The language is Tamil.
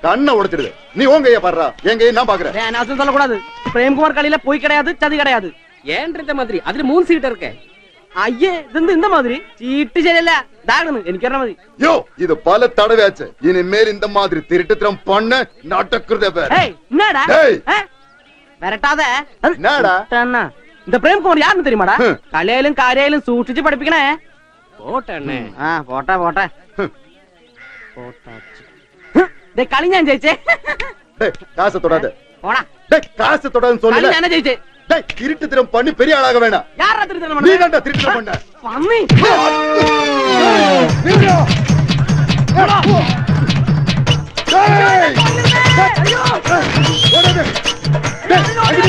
கண்ணை உடைச்சிடுது. நீ உன் கைய பாடுறா, என் கையை நான் பாக்குறேன். அனாவசியம் சொல்லக்கூடாது. பிரேம்குமார் களியில பொய் கிடையாது, சதி கிடையாது. ஏன் இந்த மாதிரி அதுல 3 சீட் இருக்கு. ஐயே இது இந்த மாதிரி சீட்டு சரியில்ல தாகணும் எனக்கு என்ன மாதிரி. யோ இது பல தடவையாச்சு. இனிமேல் இந்த மாதிரி திருட்டுத்தனம் பண்ண நடக்குறதே வேற. என்னடா ஏய் விரட்டாத. என்னடா அண்ணா இந்த பிரேம்குமார் யாருன்னு தெரியுமாடா? கலையிலும் காரியாலும் சூழ்ச்சி படிப்பிக்கணே. போட்டே போட்டா போட்டா போட்டாச்சு. களி ഞാൻ ജയിച്ചേ. காசை தொடாத. போடா காசை தொடாதுன்னு சொல்லல. என்ன ஜெயிச்சே? திருட்டுத்தனம் பண்ணி பெரிய ஆளாக வேணாம். யாரா திருட்டுத்தனம் நீ பண்ண? தான்டா திருட்டுத்தனம் பண்ண. பன்னி ஐயோ